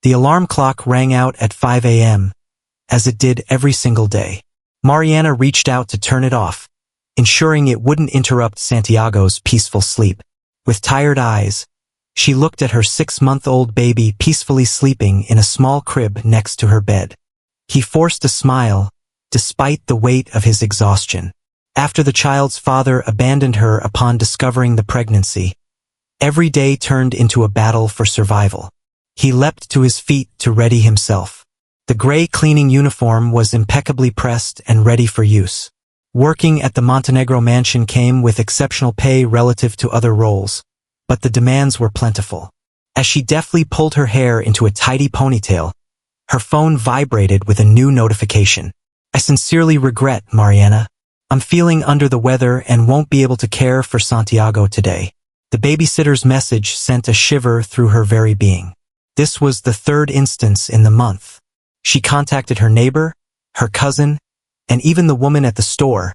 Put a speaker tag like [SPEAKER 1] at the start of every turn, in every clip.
[SPEAKER 1] The alarm clock rang out at 5 a.m., as it did every single day. Mariana reached out to turn it off, ensuring it wouldn't interrupt Santiago's peaceful sleep. With tired eyes, she looked at her 6-month-old baby peacefully sleeping in a small crib next to her bed. He forced a smile, despite the weight of his exhaustion. After the child's father abandoned her upon discovering the pregnancy, every day turned into a battle for survival. He leapt to his feet to ready himself. The gray cleaning uniform was impeccably pressed and ready for use. Working at the Montenegro mansion came with exceptional pay relative to other roles, but the demands were plentiful. As she deftly pulled her hair into a tidy ponytail, her phone vibrated with a new notification. "I sincerely regret, Mariana. I'm feeling under the weather and won't be able to care for Santiago today." The babysitter's message sent a shiver through her very being. This was the third instance in the month. She contacted her neighbor, her cousin, and even the woman at the store,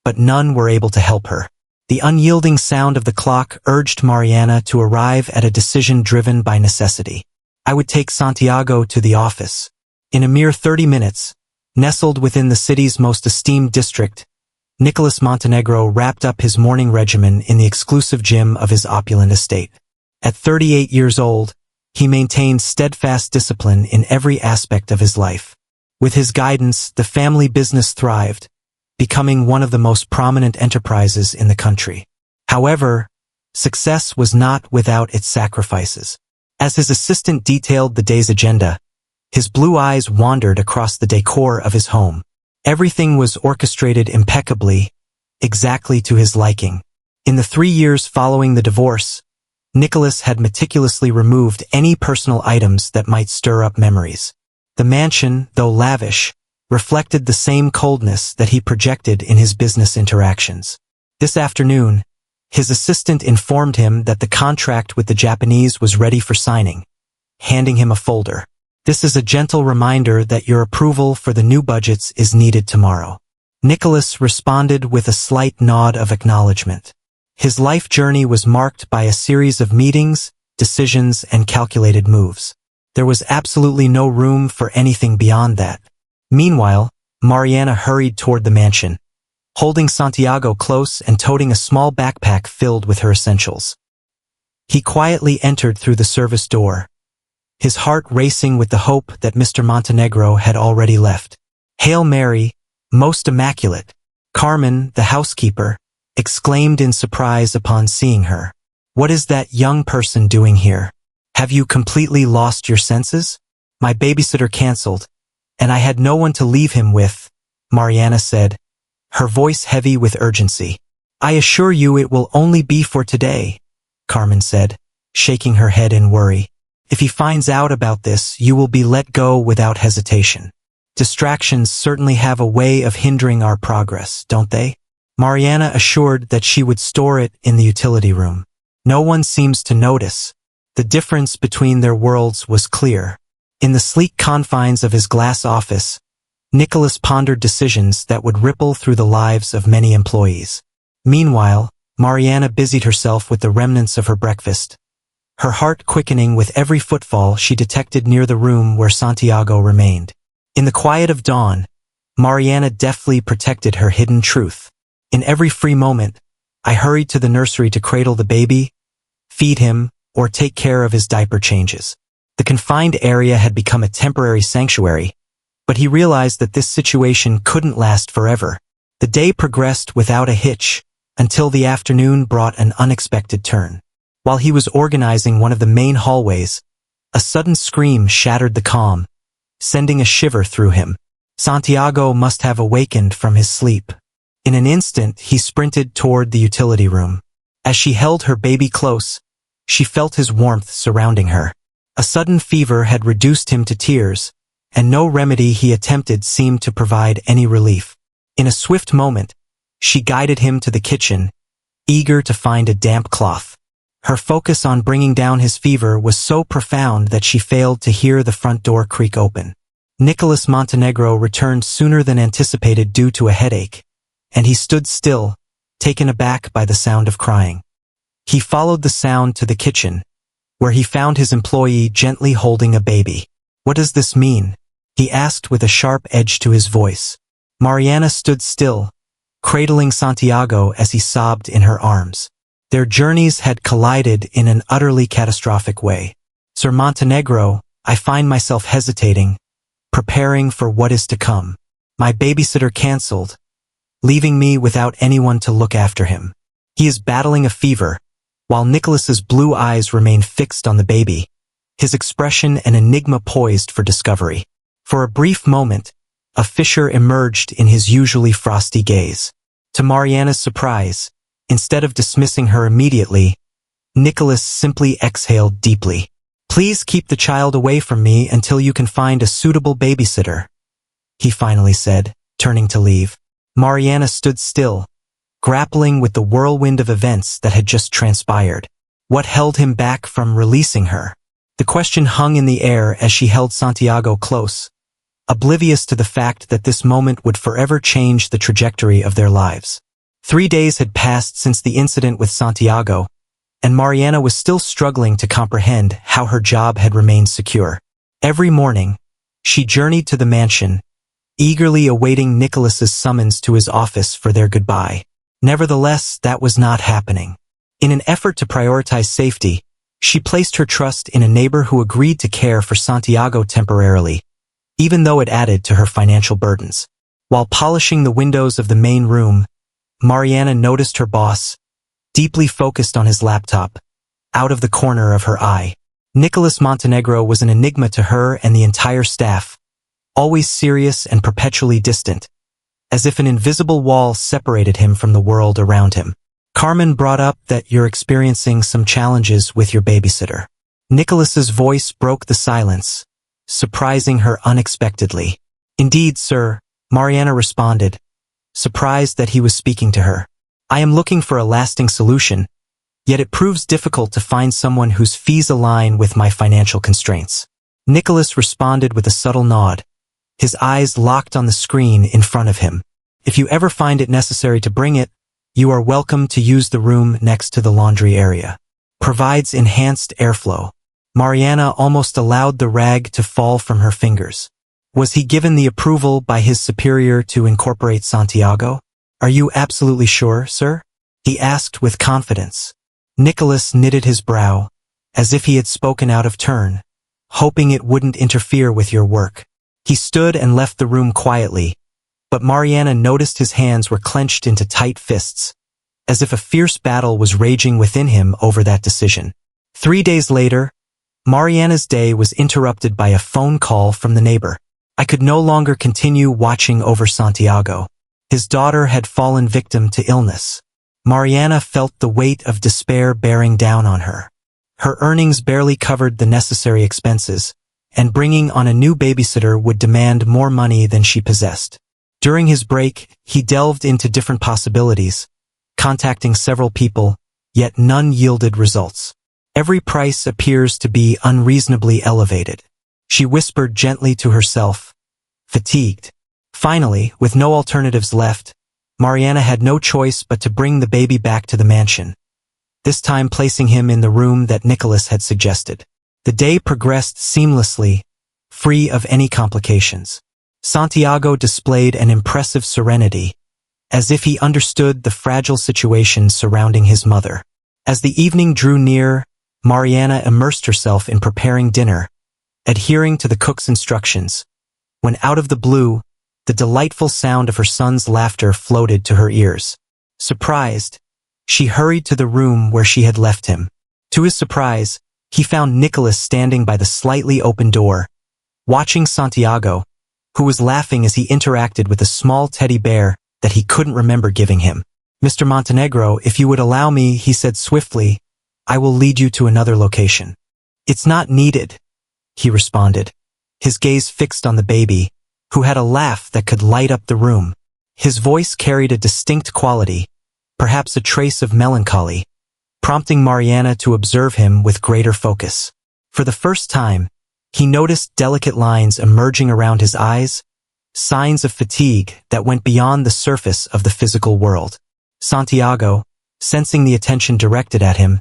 [SPEAKER 1] but none were able to help her. The unyielding sound of the clock urged Mariana to arrive at a decision driven by necessity. "I would take Santiago to the office." In a mere 30 minutes, nestled within the city's most esteemed district, Nicholas Montenegro wrapped up his morning regimen in the exclusive gym of his opulent estate. At 38 years old, he maintained steadfast discipline in every aspect of his life. With his guidance, the family business thrived, becoming one of the most prominent enterprises in the country. However, success was not without its sacrifices. As his assistant detailed the day's agenda, his blue eyes wandered across the decor of his home. Everything was orchestrated impeccably, exactly to his liking. In the 3 years following the divorce, Nicholas had meticulously removed any personal items that might stir up memories. The mansion, though lavish, reflected the same coldness that he projected in his business interactions. This afternoon, his assistant informed him that the contract with the Japanese was ready for signing, handing him a folder. "This is a gentle reminder that your approval for the new budgets is needed tomorrow." Nicholas responded with a slight nod of acknowledgement. His life journey was marked by a series of meetings, decisions, and calculated moves. There was absolutely no room for anything beyond that. Meanwhile, Mariana hurried toward the mansion, holding Santiago close and toting a small backpack filled with her essentials. He quietly entered through the service door, his heart racing with the hope that Mr. Montenegro had already left. "Hail Mary, most immaculate," Carmen, the housekeeper, exclaimed in surprise upon seeing her. "What is that young person doing here? Have you completely lost your senses?" "My babysitter canceled, and I had no one to leave him with," Mariana said, her voice heavy with urgency. "I assure you it will only be for today," Carmen said, shaking her head in worry. "If he finds out about this, you will be let go without hesitation. Distractions certainly have a way of hindering our progress, don't they?" Mariana assured that she would store it in the utility room. "No one seems to notice." The difference between their worlds was clear. In the sleek confines of his glass office, Nicholas pondered decisions that would ripple through the lives of many employees. Meanwhile, Mariana busied herself with the remnants of her breakfast, her heart quickening with every footfall she detected near the room where Santiago remained. In the quiet of dawn, Mariana deftly protected her hidden truth. "In every free moment, I hurried to the nursery to cradle the baby, feed him, or take care of his diaper changes." The confined area had become a temporary sanctuary, but he realized that this situation couldn't last forever. The day progressed without a hitch, until the afternoon brought an unexpected turn. While he was organizing one of the main hallways, a sudden scream shattered the calm, sending a shiver through him. Santiago must have awakened from his sleep. In an instant, he sprinted toward the utility room. As she held her baby close, she felt his warmth surrounding her. A sudden fever had reduced him to tears, and no remedy he attempted seemed to provide any relief. In a swift moment, she guided him to the kitchen, eager to find a damp cloth. Her focus on bringing down his fever was so profound that she failed to hear the front door creak open. Nicholas Montenegro returned sooner than anticipated due to a headache, and he stood still, taken aback by the sound of crying. He followed the sound to the kitchen, where he found his employee gently holding a baby. "What does this mean?" he asked with a sharp edge to his voice. Mariana stood still, cradling Santiago as he sobbed in her arms. Their journeys had collided in an utterly catastrophic way. "Sir Montenegro, I find myself hesitating, preparing for what is to come. My babysitter cancelled, leaving me without anyone to look after him. He is battling a fever," while Nicholas's blue eyes remained fixed on the baby, his expression an enigma poised for discovery. For a brief moment, a fissure emerged in his usually frosty gaze. To Mariana's surprise, instead of dismissing her immediately, Nicholas simply exhaled deeply. "Please keep the child away from me until you can find a suitable babysitter," he finally said, turning to leave. Mariana stood still, grappling with the whirlwind of events that had just transpired. What held him back from releasing her? The question hung in the air as she held Santiago close, oblivious to the fact that this moment would forever change the trajectory of their lives. 3 days had passed since the incident with Santiago, and Mariana was still struggling to comprehend how her job had remained secure. Every morning, she journeyed to the mansion, eagerly awaiting Nicholas's summons to his office for their goodbye. Nevertheless, that was not happening. In an effort to prioritize safety, she placed her trust in a neighbor who agreed to care for Santiago temporarily, even though it added to her financial burdens. While polishing the windows of the main room, Mariana noticed her boss, deeply focused on his laptop, out of the corner of her eye. Nicholas Montenegro was an enigma to her and the entire staff, always serious and perpetually distant, as if an invisible wall separated him from the world around him. "Carmen brought up that you're experiencing some challenges with your babysitter." Nicholas's voice broke the silence, surprising her unexpectedly. "Indeed, sir," Mariana responded, surprised that he was speaking to her. "I am looking for a lasting solution, yet it proves difficult to find someone whose fees align with my financial constraints." Nicholas responded with a subtle nod, his eyes locked on the screen in front of him. "If you ever find it necessary to bring it, you are welcome to use the room next to the laundry area. Provides enhanced airflow." Mariana almost allowed the rag to fall from her fingers. Was he given the approval by his superior to incorporate Santiago? "Are you absolutely sure, sir?" he asked with confidence. Nicholas knitted his brow, as if he had spoken out of turn, hoping it wouldn't interfere with your work. He stood and left the room quietly, but Mariana noticed his hands were clenched into tight fists, as if a fierce battle was raging within him over that decision. 3 days later, Mariana's day was interrupted by a phone call from the neighbor. "I could no longer continue watching over Santiago. His daughter had fallen victim to illness." Mariana felt the weight of despair bearing down on her. Her earnings barely covered the necessary expenses, and bringing on a new babysitter would demand more money than she possessed. During his break, he delved into different possibilities, contacting several people, yet none yielded results. "Every price appears to be unreasonably elevated," she whispered gently to herself, fatigued. Finally, with no alternatives left, Mariana had no choice but to bring the baby back to the mansion, this time placing him in the room that Nicholas had suggested. The day progressed seamlessly, free of any complications. Santiago displayed an impressive serenity, as if he understood the fragile situation surrounding his mother. As the evening drew near, Mariana immersed herself in preparing dinner, adhering to the cook's instructions, when out of the blue, the delightful sound of her son's laughter floated to her ears. Surprised, she hurried to the room where she had left him. To his surprise, he found Nicholas standing by the slightly open door, watching Santiago, who was laughing as he interacted with a small teddy bear that he couldn't remember giving him. "Mr. Montenegro, if you would allow me," he said swiftly, "I will lead you to another location." "It's not needed," he responded, his gaze fixed on the baby, who had a laugh that could light up the room. His voice carried a distinct quality, perhaps a trace of melancholy, prompting Mariana to observe him with greater focus. For the first time, he noticed delicate lines emerging around his eyes, signs of fatigue that went beyond the surface of the physical world. Santiago, sensing the attention directed at him,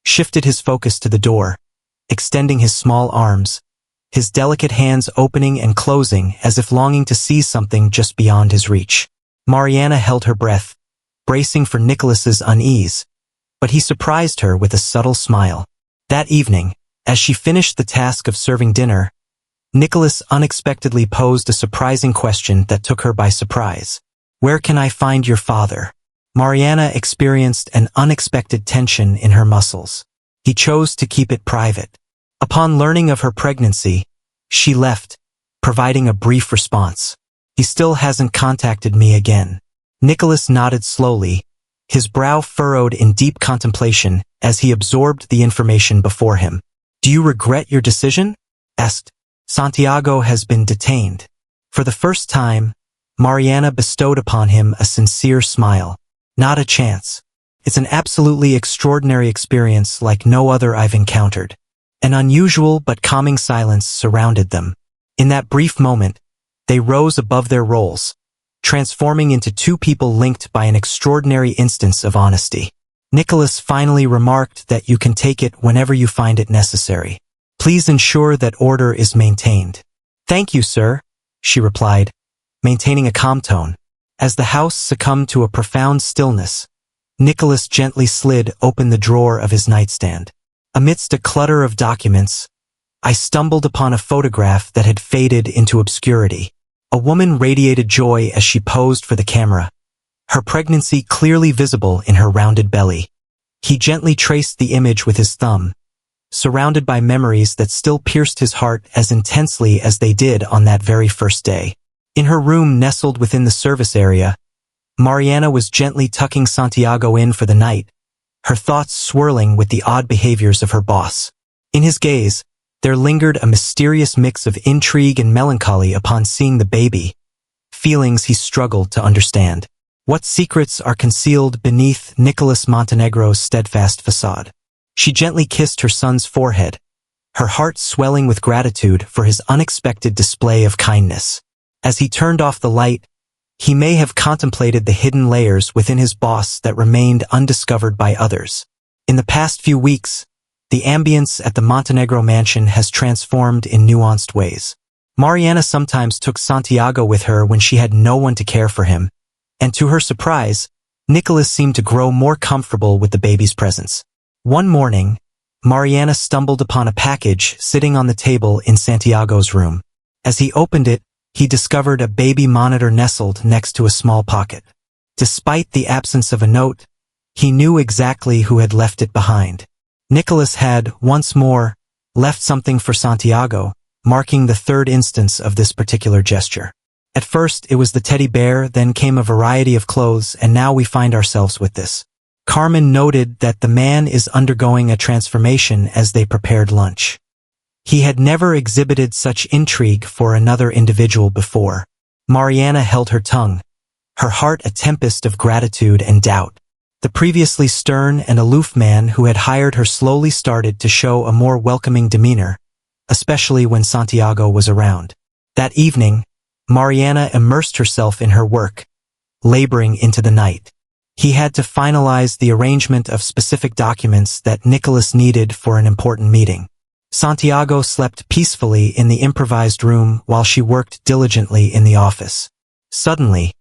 [SPEAKER 1] shifted his focus to the door, extending his small arms, his delicate hands opening and closing as if longing to seize something just beyond his reach. Mariana held her breath, bracing for Nicholas's unease, but he surprised her with a subtle smile. That evening, as she finished the task of serving dinner, Nicholas unexpectedly posed a surprising question that took her by surprise. "Where can I find your father?" Mariana experienced an unexpected tension in her muscles. He chose to keep it private. Upon learning of her pregnancy, she left, providing a brief response. "He still hasn't contacted me again." Nicholas nodded slowly, his brow furrowed in deep contemplation as he absorbed the information before him. "Do you regret your decision?" asked. "Santiago has been detained." For the first time, Mariana bestowed upon him a sincere smile. "Not a chance. It's an absolutely extraordinary experience like no other I've encountered." An unusual but calming silence surrounded them. In that brief moment, they rose above their roles, transforming into two people linked by an extraordinary instance of honesty. Nicholas finally remarked that you can take it whenever you find it necessary. "Please ensure that order is maintained." "Thank you, sir," she replied, maintaining a calm tone. As the house succumbed to a profound stillness, Nicholas gently slid open the drawer of his nightstand. Amidst a clutter of documents, I stumbled upon a photograph that had faded into obscurity. A woman radiated joy as she posed for the camera, her pregnancy clearly visible in her rounded belly. He gently traced the image with his thumb, surrounded by memories that still pierced his heart as intensely as they did on that very first day. In her room nestled within the service area, Mariana was gently tucking Santiago in for the night, her thoughts swirling with the odd behaviors of her boss. In his gaze, there lingered a mysterious mix of intrigue and melancholy upon seeing the baby, feelings he struggled to understand. What secrets are concealed beneath Nicholas Montenegro's steadfast facade? She gently kissed her son's forehead, her heart swelling with gratitude for his unexpected display of kindness. As he turned off the light, he may have contemplated the hidden layers within his boss that remained undiscovered by others. In the past few weeks, the ambience at the Montenegro mansion has transformed in nuanced ways. Mariana sometimes took Santiago with her when she had no one to care for him, and to her surprise, Nicholas seemed to grow more comfortable with the baby's presence. One morning, Mariana stumbled upon a package sitting on the table in Santiago's room. As he opened it, he discovered a baby monitor nestled next to a small pocket. Despite the absence of a note, he knew exactly who had left it behind. Nicholas had, once more, left something for Santiago, marking the third instance of this particular gesture. At first, it was the teddy bear, then came a variety of clothes, and now we find ourselves with this. Carmen noted that the man is undergoing a transformation as they prepared lunch. He had never exhibited such intrigue for another individual before. Mariana held her tongue, her heart a tempest of gratitude and doubt. The previously stern and aloof man who had hired her slowly started to show a more welcoming demeanor, especially when Santiago was around. That evening, Mariana immersed herself in her work, laboring into the night. He had to finalize the arrangement of specific documents that Nicholas needed for an important meeting. Santiago slept peacefully in the improvised room while she worked diligently in the office. Suddenly,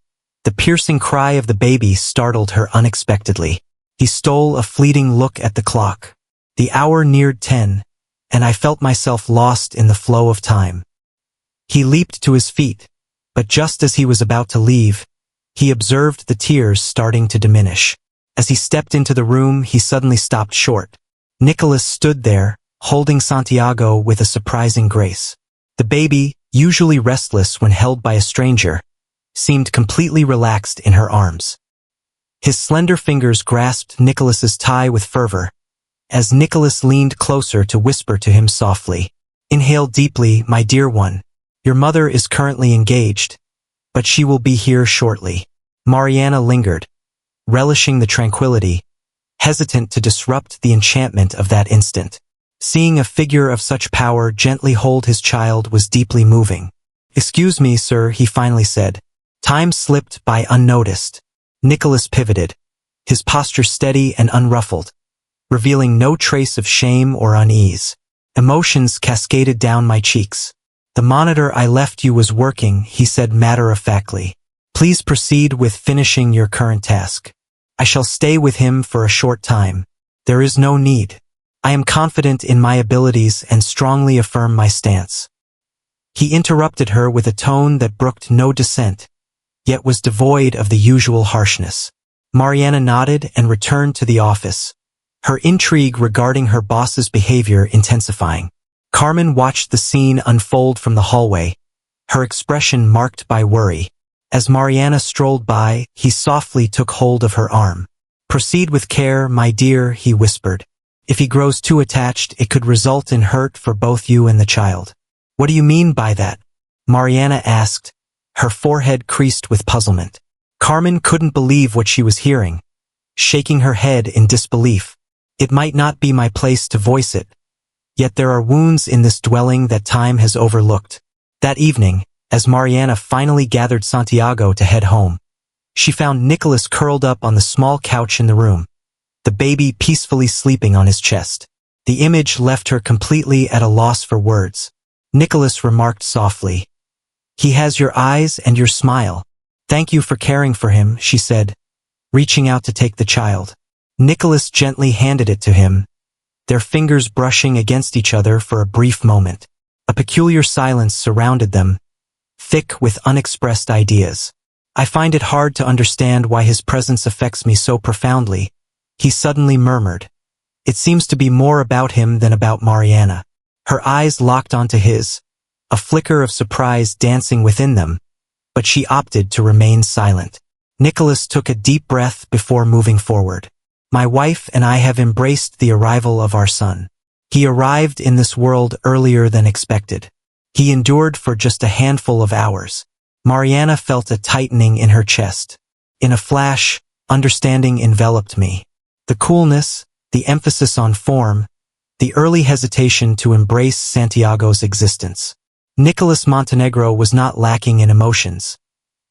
[SPEAKER 1] the piercing cry of the baby startled her unexpectedly. He stole a fleeting look at the clock. The hour neared 10, and I felt myself lost in the flow of time. He leaped to his feet, but just as he was about to leave, he observed the tears starting to diminish. As he stepped into the room, he suddenly stopped short. Nicholas stood there, holding Santiago with a surprising grace. The baby, usually restless when held by a stranger, seemed completely relaxed in her arms. His slender fingers grasped Nicholas's tie with fervor, as Nicholas leaned closer to whisper to him softly, "Inhale deeply, my dear one. Your mother is currently engaged, but she will be here shortly." Mariana lingered, relishing the tranquility, hesitant to disrupt the enchantment of that instant. Seeing a figure of such power gently hold his child was deeply moving. "Excuse me, sir," he finally said. Time slipped by unnoticed. Nicholas pivoted, his posture steady and unruffled, revealing no trace of shame or unease. Emotions cascaded down my cheeks. The monitor I left you was working, he said matter-of-factly. Please proceed with finishing your current task. I shall stay with him for a short time. There is no need. I am confident in my abilities and strongly affirm my stance. He interrupted her with a tone that brooked no dissent, yet was devoid of the usual harshness. Mariana nodded and returned to the office, her intrigue regarding her boss's behavior intensifying. Carmen watched the scene unfold from the hallway, her expression marked by worry. As Mariana strolled by, he softly took hold of her arm. Proceed with care, my dear, he whispered. If he grows too attached, it could result in hurt for both you and the child. What do you mean by that? Mariana asked, her forehead creased with puzzlement. Carmen couldn't believe what she was hearing, shaking her head in disbelief. It might not be my place to voice it, yet there are wounds in this dwelling that time has overlooked. That evening, as Mariana finally gathered Santiago to head home, she found Nicholas curled up on the small couch in the room, the baby peacefully sleeping on his chest. The image left her completely at a loss for words. Nicholas remarked softly, "He has your eyes and your smile. Thank you for caring for him," she said, reaching out to take the child. Nicholas gently handed it to him, their fingers brushing against each other for a brief moment. A peculiar silence surrounded them, thick with unexpressed ideas. I find it hard to understand why his presence affects me so profoundly, he suddenly murmured. It seems to be more about him than about Mariana. Her eyes locked onto his, a flicker of surprise dancing within them, but she opted to remain silent. Nicholas took a deep breath before moving forward. My wife and I have embraced the arrival of our son. He arrived in this world earlier than expected. He endured for just a handful of hours. Mariana felt a tightening in her chest. In a flash, understanding enveloped me. The coolness, the emphasis on form, the early hesitation to embrace Santiago's existence. Nicholas Montenegro was not lacking in emotions.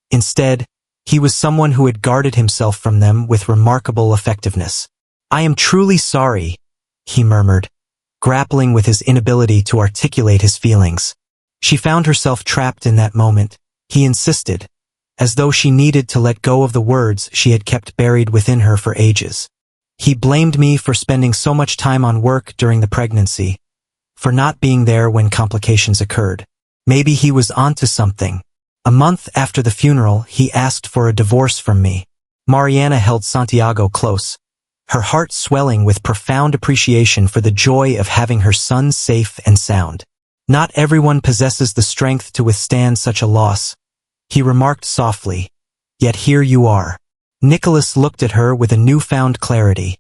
[SPEAKER 1] Instead, he was someone who had guarded himself from them with remarkable effectiveness. I am truly sorry, he murmured, grappling with his inability to articulate his feelings. She found herself trapped in that moment. He insisted, as though she needed to let go of the words she had kept buried within her for ages. He blamed me for spending so much time on work during the pregnancy, for not being there when complications occurred. Maybe he was onto something. A month after the funeral, he asked for a divorce from me. Mariana held Santiago close, her heart swelling with profound appreciation for the joy of having her son safe and sound. Not everyone possesses the strength to withstand such a loss, he remarked softly. Yet here you are. Nicholas looked at her with a newfound clarity,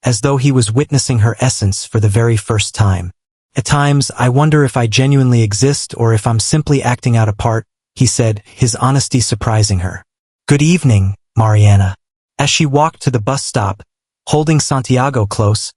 [SPEAKER 1] as though he was witnessing her essence for the very first time. At times, I wonder if I genuinely exist or if I'm simply acting out a part, he said, his honesty surprising her. Good evening, Mariana. As she walked to the bus stop, holding Santiago close,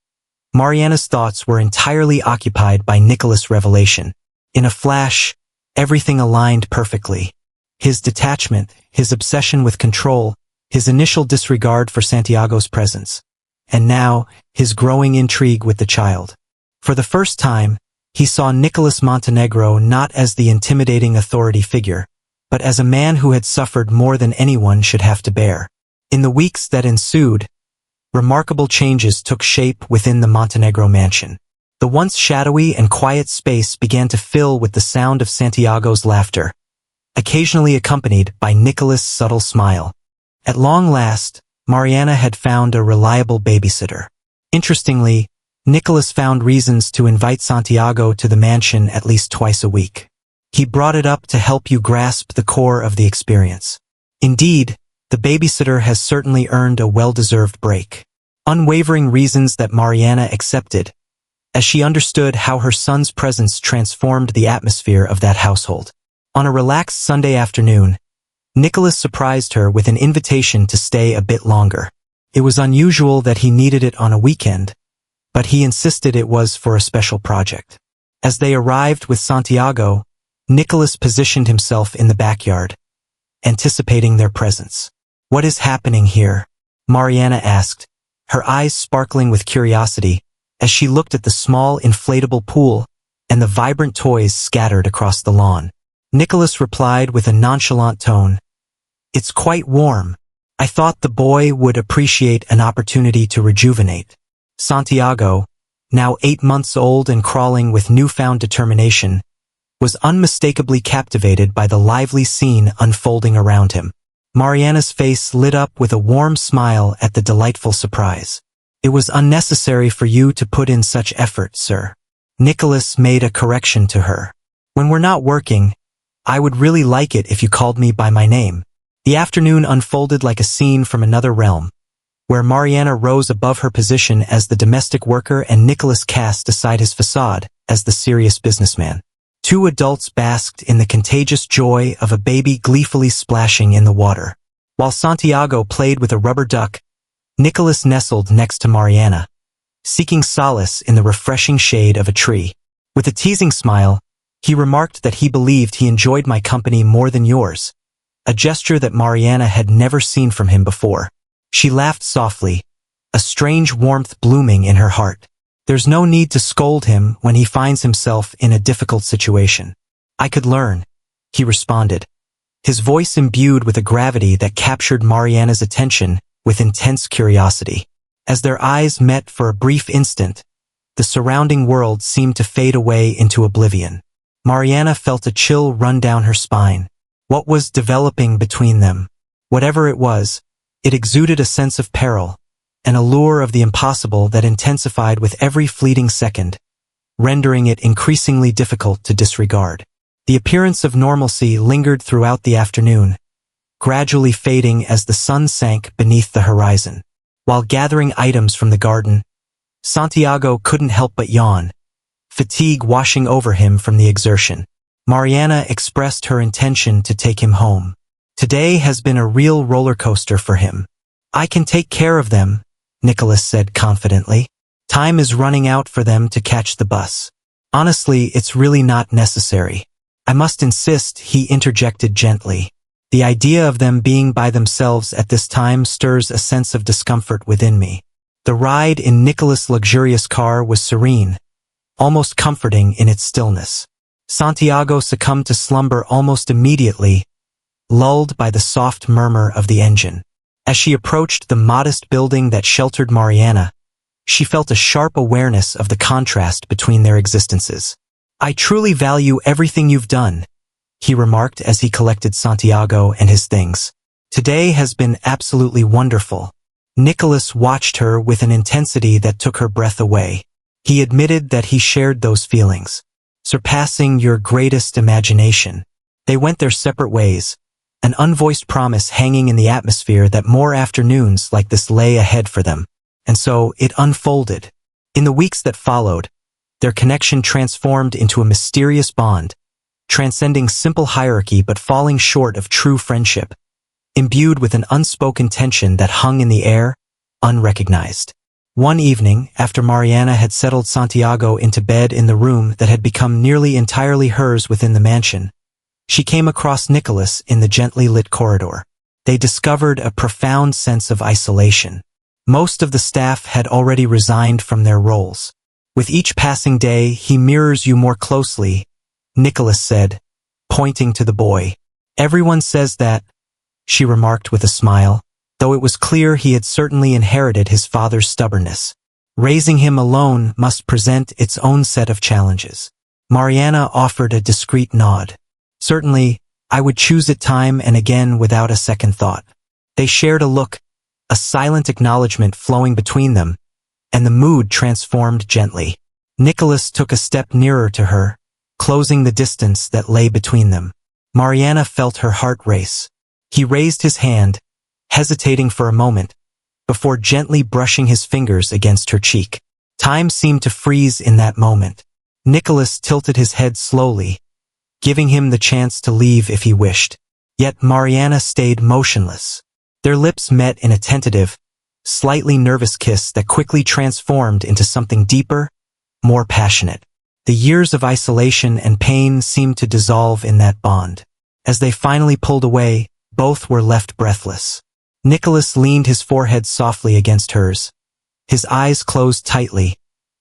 [SPEAKER 1] Mariana's thoughts were entirely occupied by Nicholas' revelation. In a flash, everything aligned perfectly. His detachment, his obsession with control, his initial disregard for Santiago's presence, and now, his growing intrigue with the child. For the first time, he saw Nicholas Montenegro not as the intimidating authority figure, but as a man who had suffered more than anyone should have to bear. In the weeks that ensued, remarkable changes took shape within the Montenegro mansion. The once shadowy and quiet space began to fill with the sound of Santiago's laughter, occasionally accompanied by Nicholas' subtle smile. At long last, Mariana had found a reliable babysitter. Interestingly, Nicholas found reasons to invite Santiago to the mansion at least twice a week. He brought it up to help you grasp the core of the experience. Indeed, the babysitter has certainly earned a well-deserved break. Unwavering reasons that Mariana accepted, as she understood how her son's presence transformed the atmosphere of that household. On a relaxed Sunday afternoon, Nicholas surprised her with an invitation to stay a bit longer. It was unusual that he needed it on a weekend, but he insisted it was for a special project. As they arrived with Santiago, Nicholas positioned himself in the backyard, anticipating their presence. What is happening here? Mariana asked, her eyes sparkling with curiosity, as she looked at the small inflatable pool and the vibrant toys scattered across the lawn. Nicholas replied with a nonchalant tone, "It's quite warm. I thought the boy would appreciate an opportunity to rejuvenate." Santiago, now 8 months old and crawling with newfound determination, was unmistakably captivated by the lively scene unfolding around him. Mariana's face lit up with a warm smile at the delightful surprise. "It was unnecessary for you to put in such effort, sir." Nicholas made a correction to her. "When we're not working, I would really like it if you called me by my name." The afternoon unfolded like a scene from another realm, where Mariana rose above her position as the domestic worker and Nicholas cast aside his facade as the serious businessman. Two adults basked in the contagious joy of a baby gleefully splashing in the water. While Santiago played with a rubber duck, Nicholas nestled next to Mariana, seeking solace in the refreshing shade of a tree. With a teasing smile, he remarked that he believed he enjoyed my company more than yours, a gesture that Mariana had never seen from him before. She laughed softly, a strange warmth blooming in her heart. "There's no need to scold him when he finds himself in a difficult situation. I could learn," he responded, his voice imbued with a gravity that captured Mariana's attention with intense curiosity. As their eyes met for a brief instant, the surrounding world seemed to fade away into oblivion. Mariana felt a chill run down her spine. What was developing between them? Whatever it was, it exuded a sense of peril, an allure of the impossible that intensified with every fleeting second, rendering it increasingly difficult to disregard. The appearance of normalcy lingered throughout the afternoon, gradually fading as the sun sank beneath the horizon. While gathering items from the garden, Santiago couldn't help but yawn, fatigue washing over him from the exertion. Mariana expressed her intention to take him home. "Today has been a real roller coaster for him." "I can take care of them," Nicholas said confidently. "Time is running out for them to catch the bus." "Honestly, it's really not necessary. I must insist," he interjected gently. "The idea of them being by themselves at this time stirs a sense of discomfort within me." The ride in Nicholas' luxurious car was serene, almost comforting in its stillness. Santiago succumbed to slumber almost immediately, lulled by the soft murmur of the engine. As she approached the modest building that sheltered Mariana, she felt a sharp awareness of the contrast between their existences. "I truly value everything you've done," he remarked as he collected Santiago and his things. "Today has been absolutely wonderful." Nicholas watched her with an intensity that took her breath away. He admitted that he shared those feelings. "Surpassing your greatest imagination." They went their separate ways, an unvoiced promise hanging in the atmosphere that more afternoons like this lay ahead for them. And so it unfolded. In the weeks that followed, their connection transformed into a mysterious bond, transcending simple hierarchy but falling short of true friendship, imbued with an unspoken tension that hung in the air, unrecognized. One evening, after Mariana had settled Santiago into bed in the room that had become nearly entirely hers within the mansion, she came across Nicholas in the gently lit corridor. They discovered a profound sense of isolation. Most of the staff had already resigned from their roles. "With each passing day, he mirrors you more closely," Nicholas said, pointing to the boy. "Everyone says that," she remarked with a smile, though it was clear he had certainly inherited his father's stubbornness. Raising him alone must present its own set of challenges. Mariana offered a discreet nod. "Certainly, I would choose it time and again without a second thought." They shared a look, a silent acknowledgement flowing between them, and the mood transformed gently. Nicholas took a step nearer to her, closing the distance that lay between them. Mariana felt her heart race. He raised his hand, hesitating for a moment, before gently brushing his fingers against her cheek. Time seemed to freeze in that moment. Nicholas tilted his head slowly, giving him the chance to leave if he wished. Yet Mariana stayed motionless. Their lips met in a tentative, slightly nervous kiss that quickly transformed into something deeper, more passionate. The years of isolation and pain seemed to dissolve in that bond. As they finally pulled away, both were left breathless. Nicholas leaned his forehead softly against hers. His eyes closed tightly,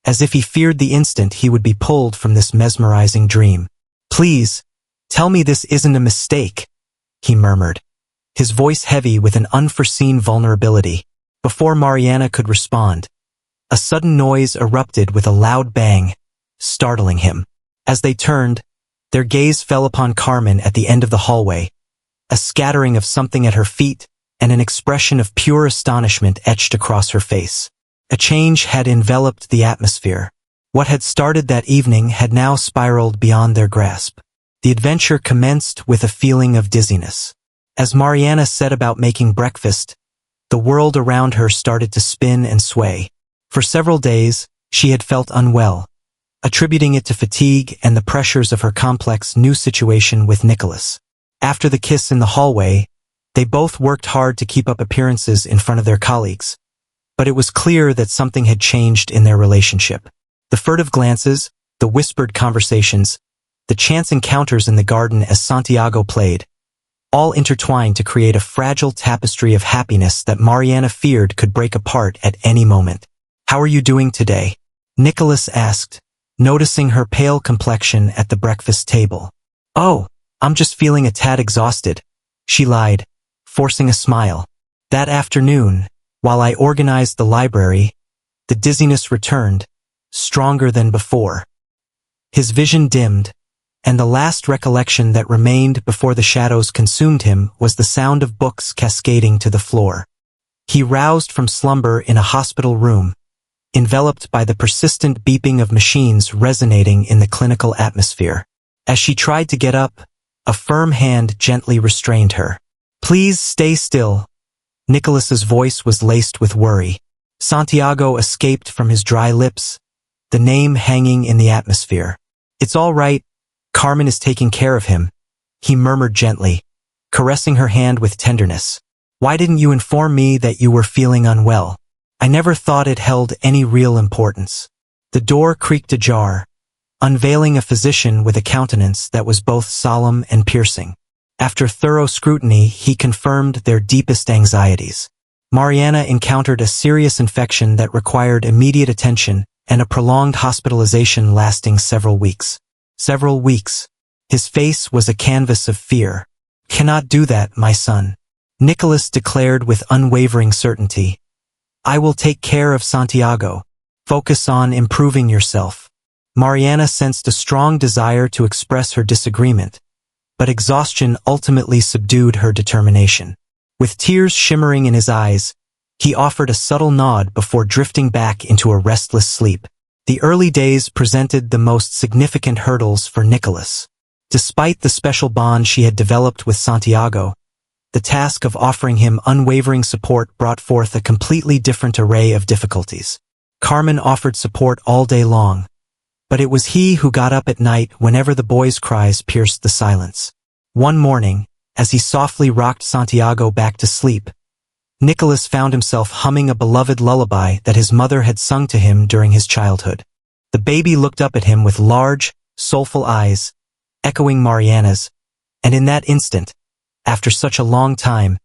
[SPEAKER 1] as if he feared the instant he would be pulled from this mesmerizing dream. "Please, tell me this isn't a mistake," he murmured, his voice heavy with an unforeseen vulnerability. Before Mariana could respond, a sudden noise erupted with a loud bang, startling him. As they turned, their gaze fell upon Carmen at the end of the hallway, a scattering of something at her feet and an expression of pure astonishment etched across her face. A change had enveloped the atmosphere. What had started that evening had now spiraled beyond their grasp. The adventure commenced with a feeling of dizziness. As Mariana set about making breakfast, the world around her started to spin and sway. For several days, she had felt unwell, attributing it to fatigue and the pressures of her complex new situation with Nicholas. After the kiss in the hallway, they both worked hard to keep up appearances in front of their colleagues, but it was clear that something had changed in their relationship. The furtive glances, the whispered conversations, the chance encounters in the garden as Santiago played, all intertwined to create a fragile tapestry of happiness that Mariana feared could break apart at any moment. "How are you doing today?" Nicholas asked, noticing her pale complexion at the breakfast table. "Oh, I'm just feeling a tad exhausted," she lied, forcing a smile. That afternoon, while I organized the library, the dizziness returned, stronger than before. His vision dimmed, and the last recollection that remained before the shadows consumed him was the sound of books cascading to the floor. He roused from slumber in a hospital room, enveloped by the persistent beeping of machines resonating in the clinical atmosphere. As she tried to get up, a firm hand gently restrained her. "Please stay still." Nicholas's voice was laced with worry. Santiago escaped from his dry lips, the name hanging in the atmosphere. "It's all right. Carmen is taking care of him," he murmured gently, caressing her hand with tenderness. "Why didn't you inform me that you were feeling unwell? I never thought it held any real importance." The door creaked ajar, unveiling a physician with a countenance that was both solemn and piercing. After thorough scrutiny, he confirmed their deepest anxieties. Mariana encountered a serious infection that required immediate attention and a prolonged hospitalization lasting several weeks. Several weeks. His face was a canvas of fear. "Cannot do that, my son," Nicholas declared with unwavering certainty. "I will take care of Santiago. Focus on improving yourself." Mariana sensed a strong desire to express her disagreement, but exhaustion ultimately subdued her determination. With tears shimmering in his eyes, he offered a subtle nod before drifting back into a restless sleep. The early days presented the most significant hurdles for Nicholas. Despite the special bond she had developed with Santiago, the task of offering him unwavering support brought forth a completely different array of difficulties. Carmen offered support all day long, but it was he who got up at night whenever the boy's cries pierced the silence. One morning, as he softly rocked Santiago back to sleep, Nicholas found himself humming a beloved lullaby that his mother had sung to him during his childhood. The baby looked up at him with large, soulful eyes, echoing Mariana's, and in that instant, after such a long time,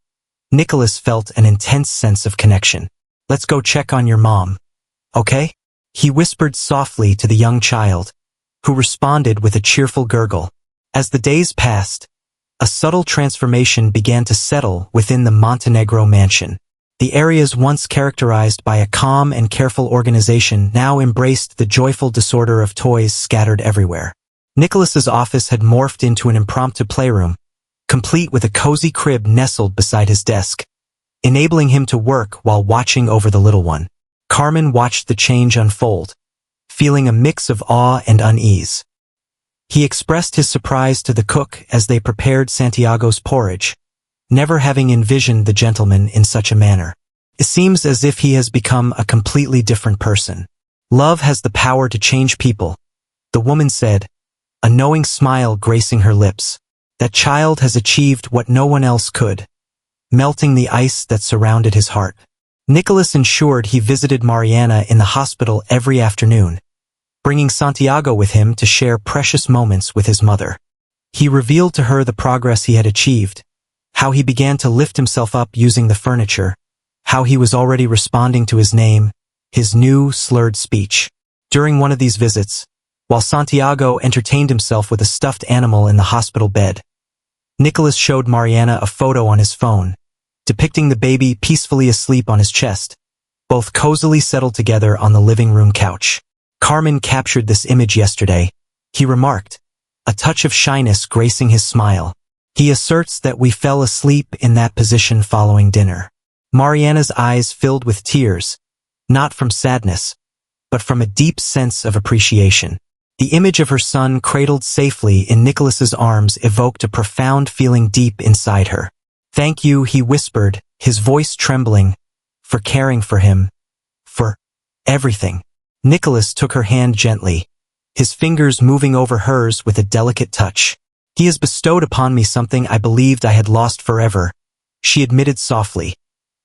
[SPEAKER 1] Nicholas felt an intense sense of connection. "Let's go check on your mom, okay?" he whispered softly to the young child, who responded with a cheerful gurgle. As the days passed, a subtle transformation began to settle within the Montenegro mansion. The areas once characterized by a calm and careful organization now embraced the joyful disorder of toys scattered everywhere. Nicholas's office had morphed into an impromptu playroom, complete with a cozy crib nestled beside his desk, enabling him to work while watching over the little one. Carmen watched the change unfold, feeling a mix of awe and unease. He expressed his surprise to the cook as they prepared Santiago's porridge, never having envisioned the gentleman in such a manner. "It seems as if he has become a completely different person. Love has the power to change people," the woman said, a knowing smile gracing her lips. "That child has achieved what no one else could, melting the ice that surrounded his heart." Nicholas ensured he visited Mariana in the hospital every afternoon, bringing Santiago with him to share precious moments with his mother. He revealed to her the progress he had achieved, how he began to lift himself up using the furniture, how he was already responding to his name, his new slurred speech. During one of these visits, while Santiago entertained himself with a stuffed animal in the hospital bed, Nicholas showed Mariana a photo on his phone, depicting the baby peacefully asleep on his chest, both cozily settled together on the living room couch. Carmen captured this image yesterday, he remarked, a touch of shyness gracing his smile. He asserts that we fell asleep in that position following dinner. Mariana's eyes filled with tears, not from sadness, but from a deep sense of appreciation. The image of her son cradled safely in Nicholas's arms evoked a profound feeling deep inside her. "Thank you," he whispered, his voice trembling, "for caring for him, for everything." Nicholas took her hand gently, his fingers moving over hers with a delicate touch. "He has bestowed upon me something I believed I had lost forever," she admitted softly.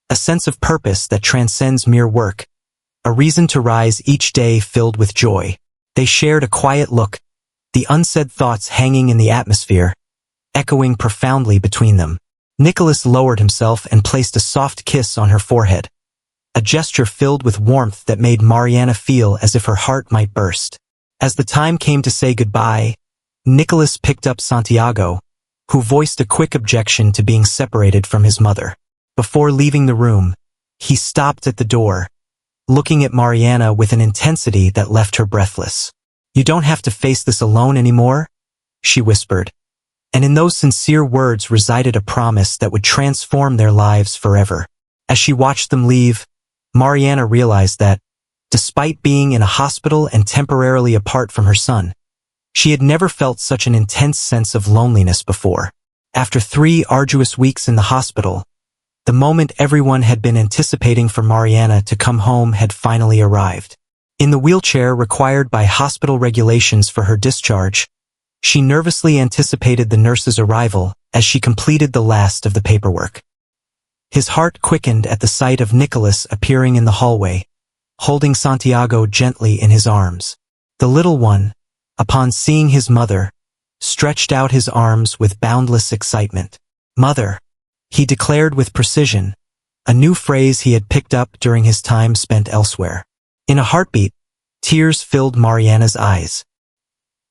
[SPEAKER 1] "A sense of purpose that transcends mere work, a reason to rise each day filled with joy." They shared a quiet look, the unsaid thoughts hanging in the atmosphere, echoing profoundly between them. Nicholas lowered himself and placed a soft kiss on her forehead, a gesture filled with warmth that made Mariana feel as if her heart might burst. As the time came to say goodbye, Nicholas picked up Santiago, who voiced a quick objection to being separated from his mother. Before leaving the room, he stopped at the door, looking at Mariana with an intensity that left her breathless. "You don't have to face this alone anymore," she whispered, and in those sincere words resided a promise that would transform their lives forever. As she watched them leave, Mariana realized that, despite being in a hospital and temporarily apart from her son, she had never felt such an intense sense of loneliness before. After 3 arduous weeks in the hospital, the moment everyone had been anticipating for Mariana to come home had finally arrived. In the wheelchair required by hospital regulations for her discharge, she nervously anticipated the nurse's arrival as she completed the last of the paperwork. His heart quickened at the sight of Nicholas appearing in the hallway, holding Santiago gently in his arms. The little one, upon seeing his mother, stretched out his arms with boundless excitement. "Mother," he declared with precision, a new phrase he had picked up during his time spent elsewhere. In a heartbeat, tears filled Mariana's eyes.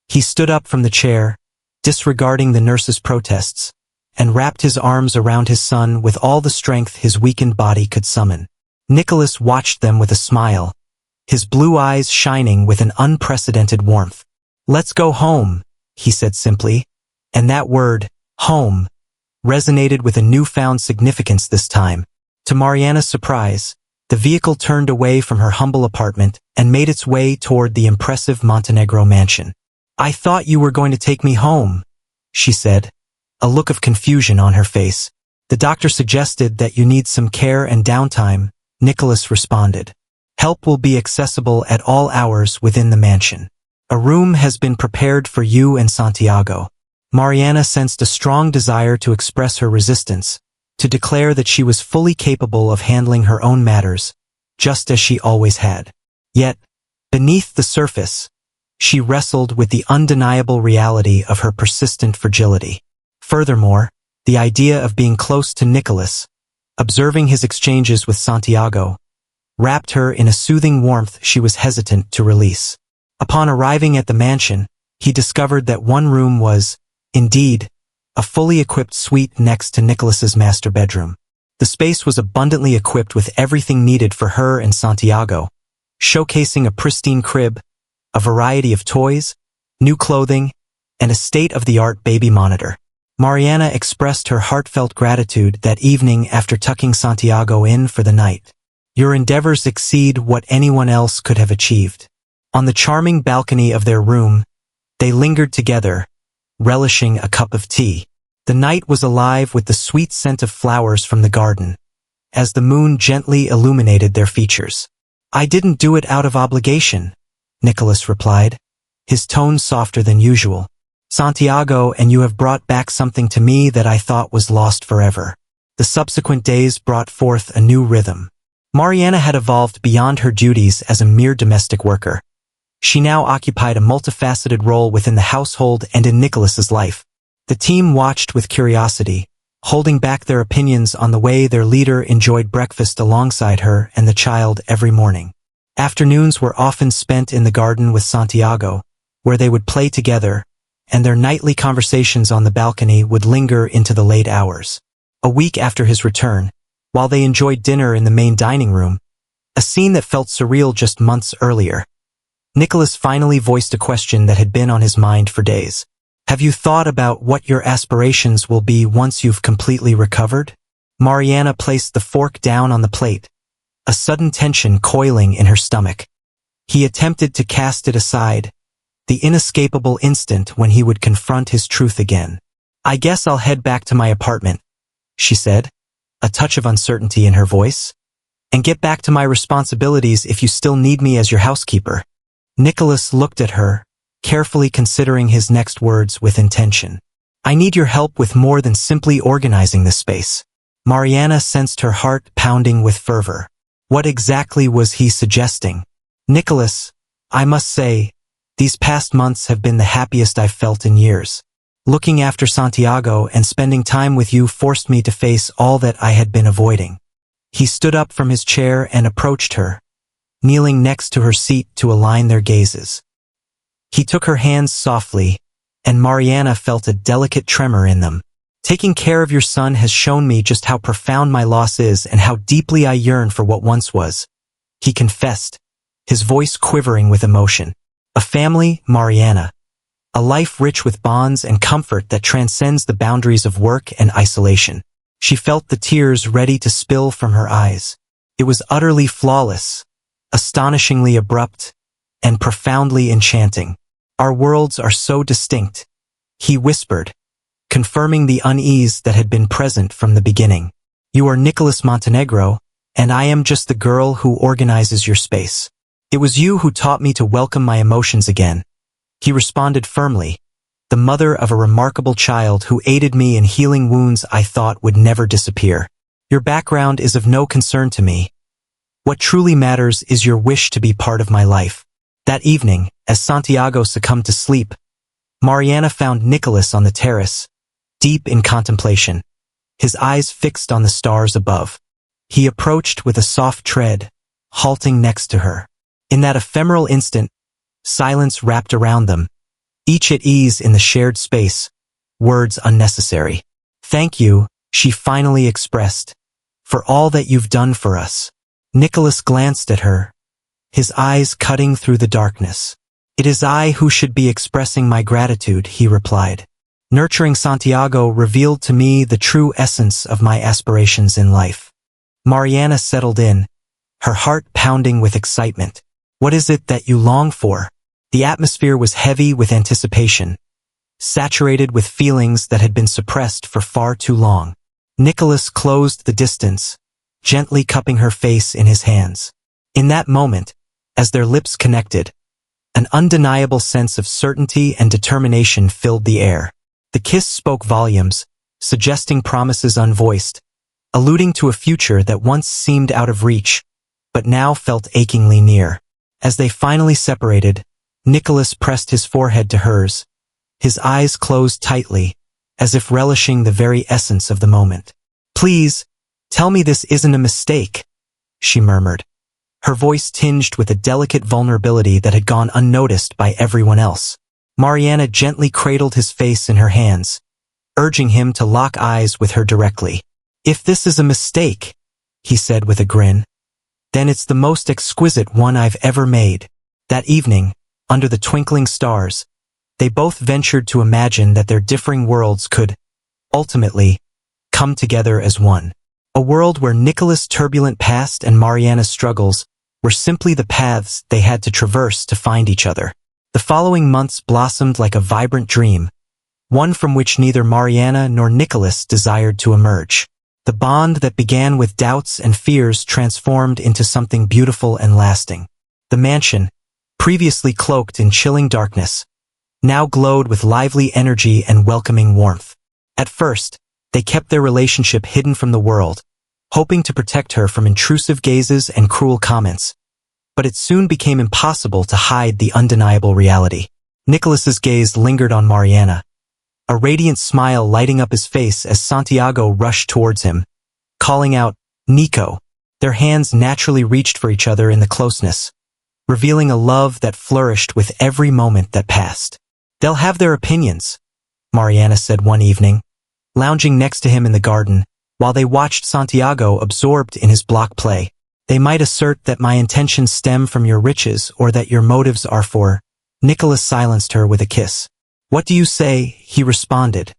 [SPEAKER 1] He stood up from the chair, disregarding the nurse's protests, and wrapped his arms around his son with all the strength his weakened body could summon. Nicholas watched them with a smile, his blue eyes shining with an unprecedented warmth. "Let's go home," he said simply, and that word, home, resonated with a newfound significance this time. To Mariana's surprise, the vehicle turned away from her humble apartment and made its way toward the impressive Montenegro mansion. "I thought you were going to take me home," she said, a look of confusion on her face. "The doctor suggested that you need some care and downtime," Nicholas responded. "Help will be accessible at all hours within the mansion. A room has been prepared for you and Santiago." Mariana sensed a strong desire to express her resistance, to declare that she was fully capable of handling her own matters, just as she always had. Yet, beneath the surface, she wrestled with the undeniable reality of her persistent fragility. Furthermore, the idea of being close to Nicholas, observing his exchanges with Santiago, wrapped her in a soothing warmth she was hesitant to release. Upon arriving at the mansion, he discovered that one room was, indeed, a fully equipped suite next to Nicholas's master bedroom. The space was abundantly equipped with everything needed for her and Santiago, showcasing a pristine crib, a variety of toys, new clothing, and a state-of-the-art baby monitor. Mariana expressed her heartfelt gratitude that evening after tucking Santiago in for the night. "Your endeavors exceed what anyone else could have achieved." On the charming balcony of their room, they lingered together, relishing a cup of tea. The night was alive with the sweet scent of flowers from the garden, as the moon gently illuminated their features. "I didn't do it out of obligation," Nicholas replied, his tone softer than usual. "Santiago and you have brought back something to me that I thought was lost forever." The subsequent days brought forth a new rhythm. Mariana had evolved beyond her duties as a mere domestic worker. She now occupied a multifaceted role within the household and in Nicholas's life. The team watched with curiosity, holding back their opinions on the way their leader enjoyed breakfast alongside her and the child every morning. Afternoons were often spent in the garden with Santiago, where they would play together, and their nightly conversations on the balcony would linger into the late hours. A week after his return, while they enjoyed dinner in the main dining room, a scene that felt surreal just months earlier, Nicholas finally voiced a question that had been on his mind for days. Have you thought about what your aspirations will be once you've completely recovered? Mariana placed the fork down on the plate, a sudden tension coiling in her stomach. He attempted to cast it aside, the inescapable instant when he would confront his truth again. I guess I'll head back to my apartment, she said, a touch of uncertainty in her voice, and get back to my responsibilities if you still need me as your housekeeper. Nicholas looked at her, carefully considering his next words with intention. I need your help with more than simply organizing this space. Mariana sensed her heart pounding with fervor. What exactly was he suggesting? Nicholas, I must say, these past months have been the happiest I've felt in years. Looking after Santiago and spending time with you forced me to face all that I had been avoiding. He stood up from his chair and approached her, kneeling next to her seat to align their gazes. He took her hands softly, and Mariana felt a delicate tremor in them. Taking care of your son has shown me just how profound my loss is and how deeply I yearn for what once was, he confessed, his voice quivering with emotion. A family, Mariana. A life rich with bonds and comfort that transcends the boundaries of work and isolation. She felt the tears ready to spill from her eyes. It was utterly flawless, astonishingly abrupt, and profoundly enchanting. Our worlds are so distinct, he whispered, confirming the unease that had been present from the beginning. You are Nicholas Montenegro, and I am just the girl who organizes your space. It was you who taught me to welcome my emotions again. He responded firmly, the mother of a remarkable child who aided me in healing wounds I thought would never disappear. Your background is of no concern to me. What truly matters is your wish to be part of my life. That evening, as Santiago succumbed to sleep, Mariana found Nicholas on the terrace, deep in contemplation, his eyes fixed on the stars above. He approached with a soft tread, halting next to her. In that ephemeral instant, silence wrapped around them, each at ease in the shared space, words unnecessary. Thank you, she finally expressed, for all that you've done for us. Nicholas glanced at her, his eyes cutting through the darkness. It is I who should be expressing my gratitude, he replied. Nurturing Santiago revealed to me the true essence of my aspirations in life. Mariana settled in, her heart pounding with excitement. What is it that you long for? The atmosphere was heavy with anticipation, saturated with feelings that had been suppressed for far too long. Nicholas closed the distance, gently cupping her face in his hands. In that moment, as their lips connected, an undeniable sense of certainty and determination filled the air. The kiss spoke volumes, suggesting promises unvoiced, alluding to a future that once seemed out of reach, but now felt achingly near. As they finally separated, Nicholas pressed his forehead to hers, his eyes closed tightly, as if relishing the very essence of the moment. Please, tell me this isn't a mistake, she murmured, her voice tinged with a delicate vulnerability that had gone unnoticed by everyone else. Mariana gently cradled his face in her hands, urging him to lock eyes with her directly. If this is a mistake, he said with a grin, then it's the most exquisite one I've ever made. That evening, under the twinkling stars, they both ventured to imagine that their differing worlds could, ultimately, come together as one. A world where Nicholas' turbulent past and Mariana's struggles were simply the paths they had to traverse to find each other. The following months blossomed like a vibrant dream, one from which neither Mariana nor Nicholas desired to emerge. The bond that began with doubts and fears transformed into something beautiful and lasting. The mansion, previously cloaked in chilling darkness, now glowed with lively energy and welcoming warmth. At first, they kept their relationship hidden from the world, hoping to protect her from intrusive gazes and cruel comments. But it soon became impossible to hide the undeniable reality. Nicholas's gaze lingered on Mariana, a radiant smile lighting up his face as Santiago rushed towards him, calling out, Nico. Their hands naturally reached for each other in the closeness, revealing a love that flourished with every moment that passed. "They'll have their opinions," Mariana said one evening, lounging next to him in the garden, while they watched Santiago absorbed in his block play. "They might assert that my intentions stem from your riches or that your motives are for—" Nicholas silenced her with a kiss. "What do you say?" he responded,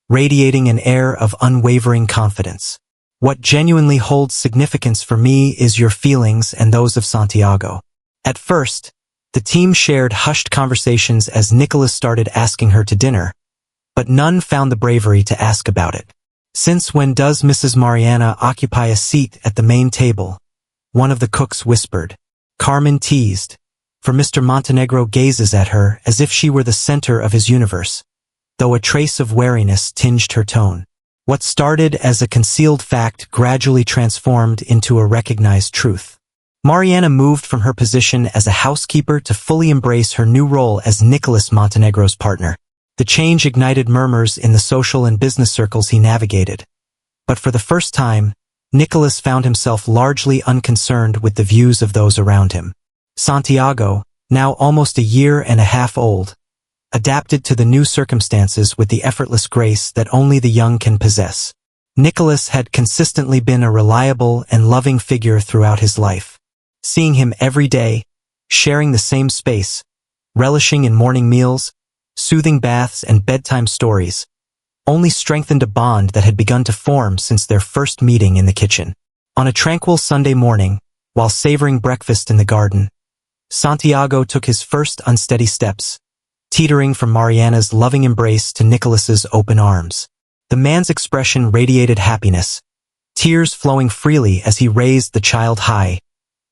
[SPEAKER 1] radiating an air of unwavering confidence. "What genuinely holds significance for me is your feelings and those of Santiago." At first, the team shared hushed conversations as Nicholas started asking her to dinner, but none found the bravery to ask about it. "Since when does Mrs. Mariana occupy a seat at the main table?" one of the cooks whispered. Carmen teased, for Mr. Montenegro gazes at her as if she were the center of his universe, though a trace of wariness tinged her tone. What started as a concealed fact gradually transformed into a recognized truth. Mariana moved from her position as a housekeeper to fully embrace her new role as Nicholas Montenegro's partner. The change ignited murmurs in the social and business circles he navigated. But for the first time, Nicholas found himself largely unconcerned with the views of those around him. Santiago, now almost a year and a half old, adapted to the new circumstances with the effortless grace that only the young can possess. Nicholas had consistently been a reliable and loving figure throughout his life. Seeing him every day, sharing the same space, relishing in morning meals, soothing baths and bedtime stories, only strengthened a bond that had begun to form since their first meeting in the kitchen. On a tranquil Sunday morning, while savoring breakfast in the garden, Santiago took his first unsteady steps, teetering from Mariana's loving embrace to Nicholas's open arms. The man's expression radiated happiness, tears flowing freely as he raised the child high,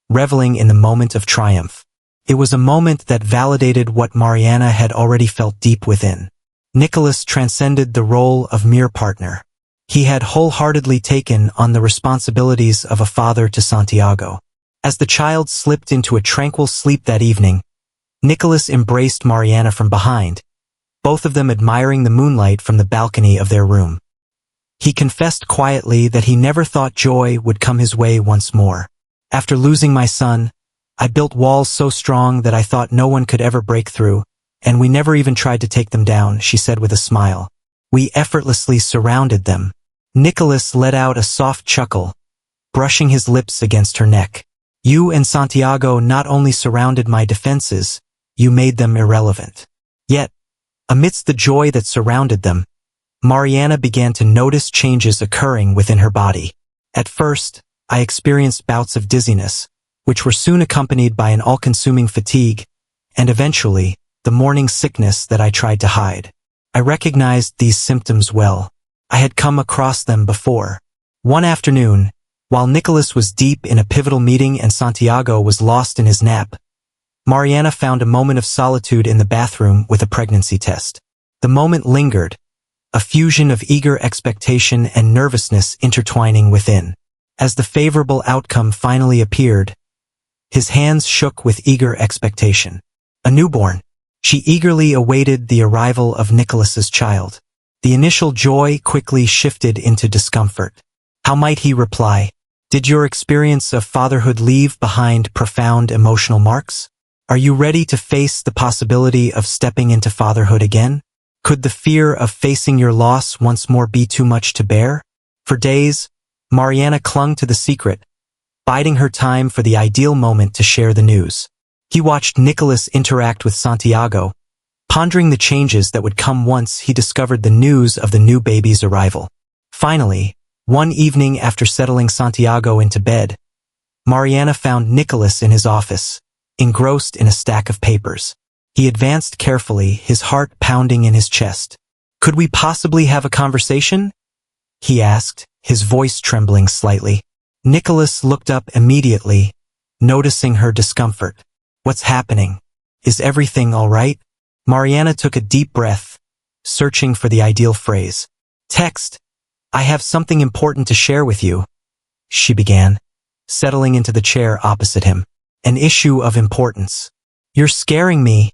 [SPEAKER 1] reveling in the moment of triumph. It was a moment that validated what Mariana had already felt deep within. Nicholas transcended the role of mere partner. He had wholeheartedly taken on the responsibilities of a father to Santiago. As the child slipped into a tranquil sleep that evening, Nicholas embraced Mariana from behind, both of them admiring the moonlight from the balcony of their room. He confessed quietly that he never thought joy would come his way once more. "After losing my son, I built walls so strong that I thought no one could ever break through, and we never even tried to take them down," she said with a smile. "We effortlessly surrounded them." Nicholas let out a soft chuckle, brushing his lips against her neck. "You and Santiago not only surrounded my defenses, you made them irrelevant." Yet, amidst the joy that surrounded them, Mariana began to notice changes occurring within her body. "At first, I experienced bouts of dizziness, which were soon accompanied by an all-consuming fatigue, and eventually, the morning sickness that I tried to hide. I recognized these symptoms well. I had come across them before." One afternoon, while Nicholas was deep in a pivotal meeting and Santiago was lost in his nap, Mariana found a moment of solitude in the bathroom with a pregnancy test. The moment lingered, a fusion of eager expectation and nervousness intertwining within. As the favorable outcome finally appeared, his hands shook with eager expectation. A newborn. She eagerly awaited the arrival of Nicholas's child. The initial joy quickly shifted into discomfort. How might he reply? Did your experience of fatherhood leave behind profound emotional marks? Are you ready to face the possibility of stepping into fatherhood again? Could the fear of facing your loss once more be too much to bear? For days, Mariana clung to the secret, biding her time for the ideal moment to share the news. He watched Nicholas interact with Santiago, pondering the changes that would come once he discovered the news of the new baby's arrival. Finally, one evening after settling Santiago into bed, Mariana found Nicholas in his office, engrossed in a stack of papers. He advanced carefully, his heart pounding in his chest. "Could we possibly have a conversation?" he asked, his voice trembling slightly. Nicholas looked up immediately, noticing her discomfort. "What's happening? Is everything all right?" Mariana took a deep breath, searching for the ideal phrase. "Text. I have something important to share with you," she began, settling into the chair opposite him. "An issue of importance." "You're scaring me,"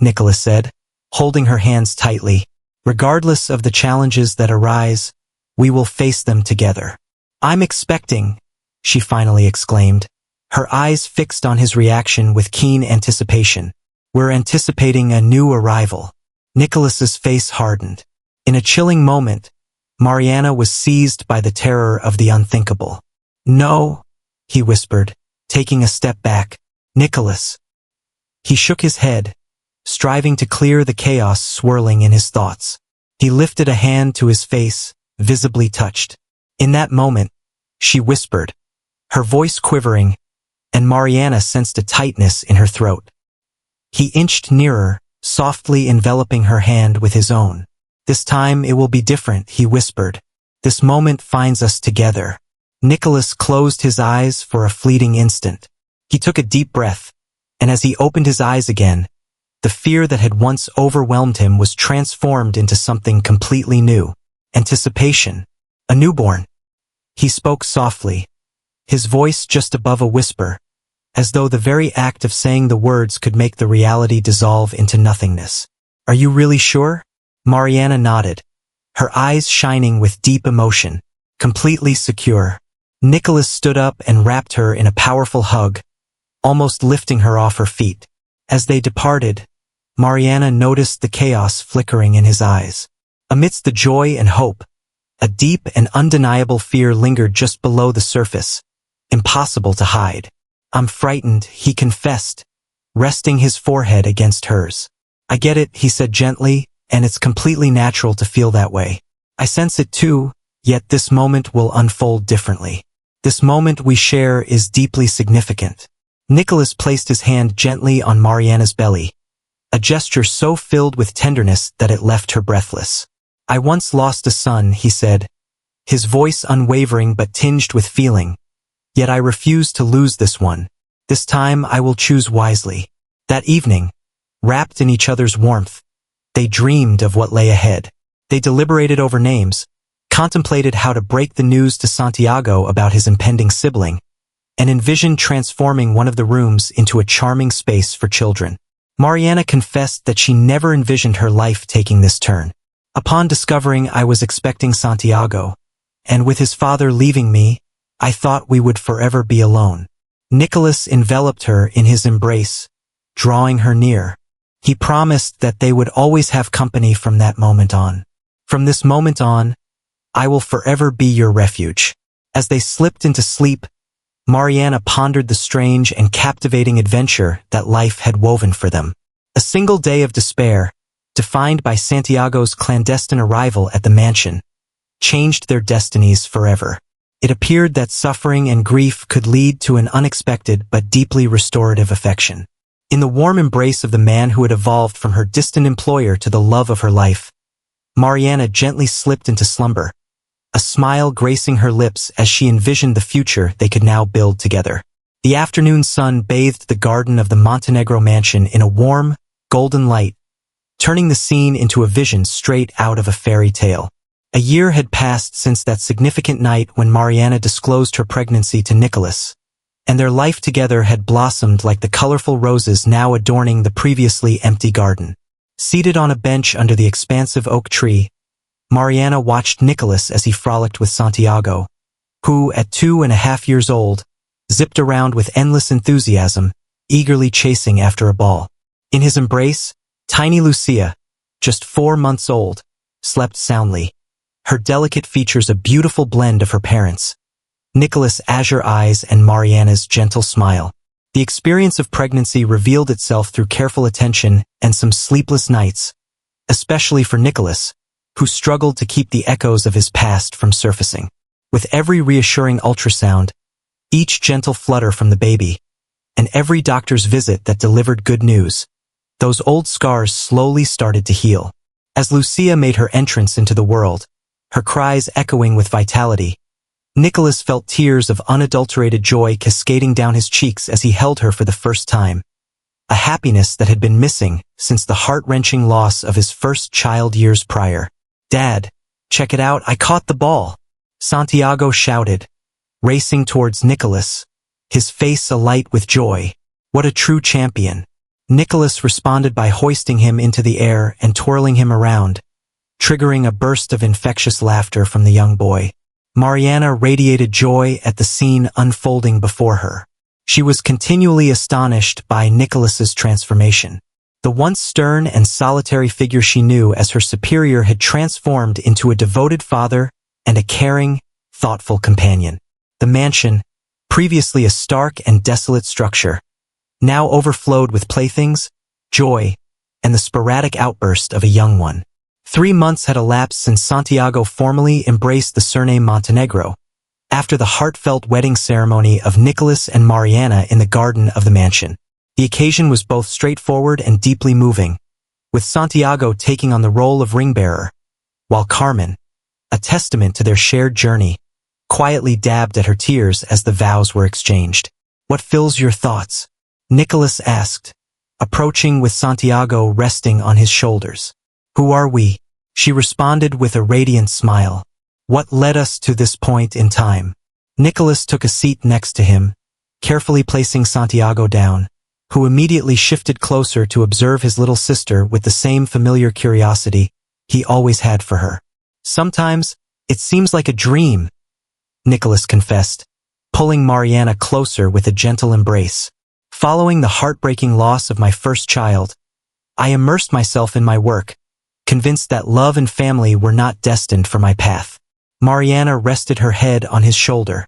[SPEAKER 1] Nicholas said, holding her hands tightly. "Regardless of the challenges that arise, we will face them together." "I'm expecting," she finally exclaimed, her eyes fixed on his reaction with keen anticipation. "We're anticipating a new arrival." Nicholas's face hardened. In a chilling moment, Mariana was seized by the terror of the unthinkable. "No," he whispered, taking a step back. "Nicholas." He shook his head, striving to clear the chaos swirling in his thoughts. He lifted a hand to his face, visibly touched. In that moment, she whispered, her voice quivering, and Mariana sensed a tightness in her throat. He inched nearer, softly enveloping her hand with his own. "This time it will be different," he whispered. "This moment finds us together." Nicholas closed his eyes for a fleeting instant. He took a deep breath, and as he opened his eyes again, the fear that had once overwhelmed him was transformed into something completely new. Anticipation. A newborn. He spoke softly, his voice just above a whisper, as though the very act of saying the words could make the reality dissolve into nothingness. "Are you really sure?" Mariana nodded, her eyes shining with deep emotion. "Completely secure." Nicholas stood up and wrapped her in a powerful hug, almost lifting her off her feet. As they departed, Mariana noticed the chaos flickering in his eyes. Amidst the joy and hope, a deep and undeniable fear lingered just below the surface, impossible to hide. "I'm frightened," he confessed, resting his forehead against hers. "I get it," he said gently, "and it's completely natural to feel that way. I sense it too, yet this moment will unfold differently. This moment we share is deeply significant." Nicholas placed his hand gently on Mariana's belly, a gesture so filled with tenderness that it left her breathless. "I once lost a son," he said, his voice unwavering but tinged with feeling. "Yet I refuse to lose this one. This time I will choose wisely." That evening, wrapped in each other's warmth, they dreamed of what lay ahead. They deliberated over names, contemplated how to break the news to Santiago about his impending sibling, and envisioned transforming one of the rooms into a charming space for children. Mariana confessed that she never envisioned her life taking this turn. "Upon discovering I was expecting Santiago, and with his father leaving me, I thought we would forever be alone." Nicholas enveloped her in his embrace, drawing her near. He promised that they would always have company from that moment on. "From this moment on, I will forever be your refuge." As they slipped into sleep, Mariana pondered the strange and captivating adventure that life had woven for them. A single day of despair, defined by Santiago's clandestine arrival at the mansion, changed their destinies forever. It appeared that suffering and grief could lead to an unexpected but deeply restorative affection. In the warm embrace of the man who had evolved from her distant employer to the love of her life, Mariana gently slipped into slumber, a smile gracing her lips as she envisioned the future they could now build together. The afternoon sun bathed the garden of the Montenegro mansion in a warm, golden light, turning the scene into a vision straight out of a fairy tale. A year had passed since that significant night when Mariana disclosed her pregnancy to Nicholas, and their life together had blossomed like the colorful roses now adorning the previously empty garden. Seated on a bench under the expansive oak tree, Mariana watched Nicholas as he frolicked with Santiago, who, at 2.5 years old, zipped around with endless enthusiasm, eagerly chasing after a ball. In his embrace, tiny Lucia, just 4 months old, slept soundly, her delicate features a beautiful blend of her parents, Nicholas' azure eyes and Mariana's gentle smile. The experience of pregnancy revealed itself through careful attention and some sleepless nights, especially for Nicholas, who struggled to keep the echoes of his past from surfacing. With every reassuring ultrasound, each gentle flutter from the baby, and every doctor's visit that delivered good news, those old scars slowly started to heal. As Lucia made her entrance into the world, her cries echoing with vitality, Nicholas felt tears of unadulterated joy cascading down his cheeks as he held her for the first time, a happiness that had been missing since the heart-wrenching loss of his first child years prior. "Dad, check it out, I caught the ball!" Santiago shouted, racing towards Nicholas, his face alight with joy. "What a true champion!" Nicholas responded by hoisting him into the air and twirling him around, triggering a burst of infectious laughter from the young boy. Mariana radiated joy at the scene unfolding before her. She was continually astonished by Nicholas's transformation. The once stern and solitary figure she knew as her superior had transformed into a devoted father and a caring, thoughtful companion. The mansion, previously a stark and desolate structure, now overflowed with playthings, joy, and the sporadic outburst of a young one. 3 months had elapsed since Santiago formally embraced the surname Montenegro, after the heartfelt wedding ceremony of Nicholas and Mariana in the garden of the mansion. The occasion was both straightforward and deeply moving, with Santiago taking on the role of ring-bearer, while Carmen, a testament to their shared journey, quietly dabbed at her tears as the vows were exchanged. "What fills your thoughts?" Nicholas asked, approaching with Santiago resting on his shoulders. "Who are we?" She responded with a radiant smile. "What led us to this point in time?" Nicholas took a seat next to him, carefully placing Santiago down, who immediately shifted closer to observe his little sister with the same familiar curiosity he always had for her. "Sometimes, it seems like a dream," Nicholas confessed, pulling Mariana closer with a gentle embrace. "Following the heartbreaking loss of my first child, I immersed myself in my work, convinced that love and family were not destined for my path." Mariana rested her head on his shoulder,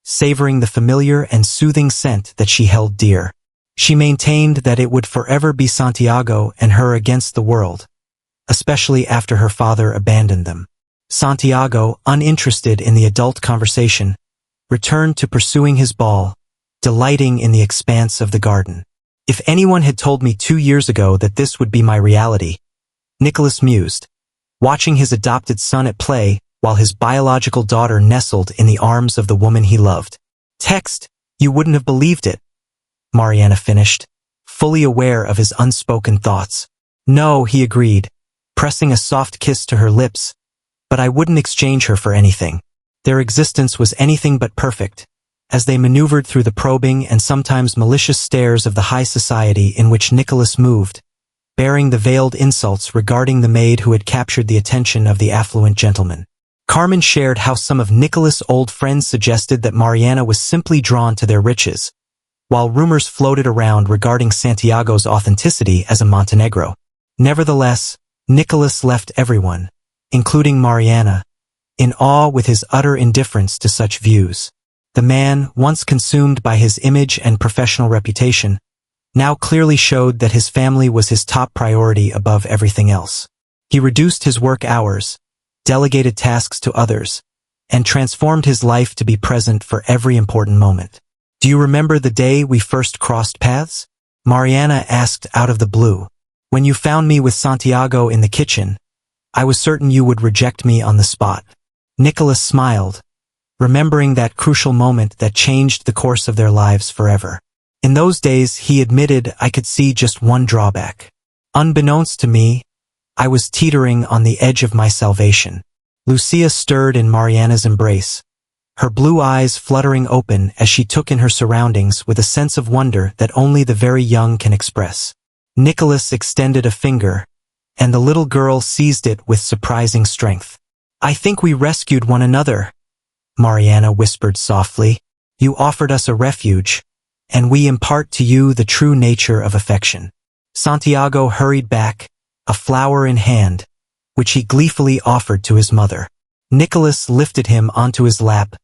[SPEAKER 1] savoring the familiar and soothing scent that she held dear. She maintained that it would forever be Santiago and her against the world, especially after her father abandoned them. Santiago, uninterested in the adult conversation, returned to pursuing his ball, delighting in the expanse of the garden. "If anyone had told me 2 years ago that this would be my reality," Nicholas mused, watching his adopted son at play while his biological daughter nestled in the arms of the woman he loved. "Text, you wouldn't have believed it," Mariana finished, fully aware of his unspoken thoughts. "No," he agreed, pressing a soft kiss to her lips, "but I wouldn't exchange her for anything." Their existence was anything but perfect, as they maneuvered through the probing and sometimes malicious stares of the high society in which Nicholas moved, bearing the veiled insults regarding the maid who had captured the attention of the affluent gentleman. Carmen shared how some of Nicholas' old friends suggested that Mariana was simply drawn to their riches, while rumors floated around regarding Santiago's authenticity as a Montenegro. Nevertheless, Nicholas left everyone, including Mariana, in awe with his utter indifference to such views. The man, once consumed by his image and professional reputation, now clearly showed that his family was his top priority above everything else. He reduced his work hours, delegated tasks to others, and transformed his life to be present for every important moment. "Do you remember the day we first crossed paths?" Mariana asked out of the blue. "When you found me with Santiago in the kitchen, I was certain you would reject me on the spot." Nicholas smiled, remembering that crucial moment that changed the course of their lives forever. "In those days," he admitted, "I could see just one drawback. Unbeknownst to me, I was teetering on the edge of my salvation." Lucia stirred in Mariana's embrace, her blue eyes fluttering open as she took in her surroundings with a sense of wonder that only the very young can express. Nicholas extended a finger, and the little girl seized it with surprising strength. "I think we rescued one another," Mariana whispered softly. "You offered us a refuge, and we impart to you the true nature of affection." Santiago hurried back, a flower in hand, which he gleefully offered to his mother. Nicholas lifted him onto his lap,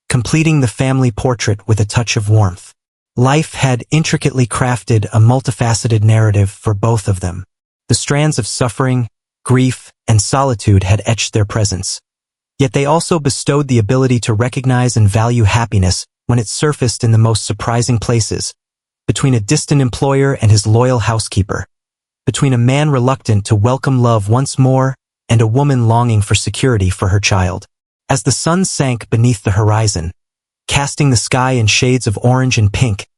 [SPEAKER 1] completing the family portrait with a touch of warmth. Life had intricately crafted a multifaceted narrative for both of them. The strands of suffering, grief, and solitude had etched their presence. Yet they also bestowed the ability to recognize and value happiness when it surfaced in the most surprising places, between a distant employer and his loyal housekeeper, between a man reluctant to welcome love once more and a woman longing for security for her child. As the sun sank beneath the horizon, casting the sky in shades of orange and pink,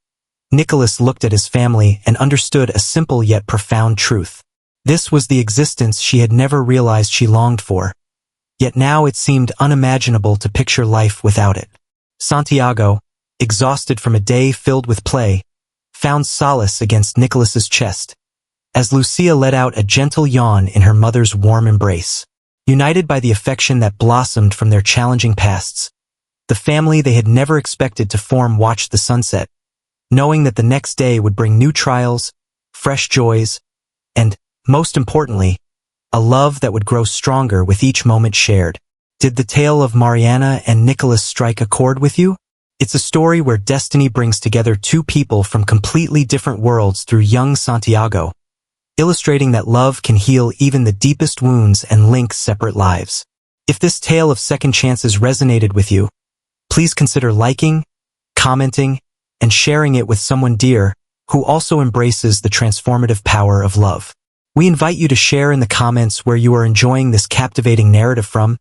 [SPEAKER 1] Nicholas looked at his family and understood a simple yet profound truth. This was the existence she had never realized she longed for, yet now it seemed unimaginable to picture life without it. Santiago, exhausted from a day filled with play, found solace against Nicholas's chest, as Lucia let out a gentle yawn in her mother's warm embrace. United by the affection that blossomed from their challenging pasts, the family they had never expected to form watched the sunset, knowing that the next day would bring new trials, fresh joys, and, most importantly, a love that would grow stronger with each moment shared. Did the tale of Mariana and Nicholas strike a chord with you? It's a story where destiny brings together two people from completely different worlds through young Santiago, illustrating that love can heal even the deepest wounds and link separate lives. If this tale of second chances resonated with you, please consider liking, commenting, and sharing it with someone dear who also embraces the transformative power of love. We invite you to share in the comments where you are enjoying this captivating narrative from,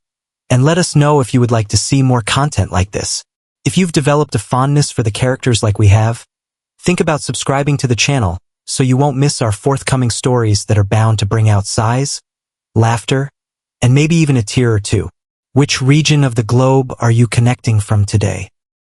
[SPEAKER 1] and let us know if you would like to see more content like this. If you've developed a fondness for the characters like we have, think about subscribing to the channel so you won't miss our forthcoming stories that are bound to bring out sighs, laughter, and maybe even a tear or two. Which region of the globe are you connecting from today?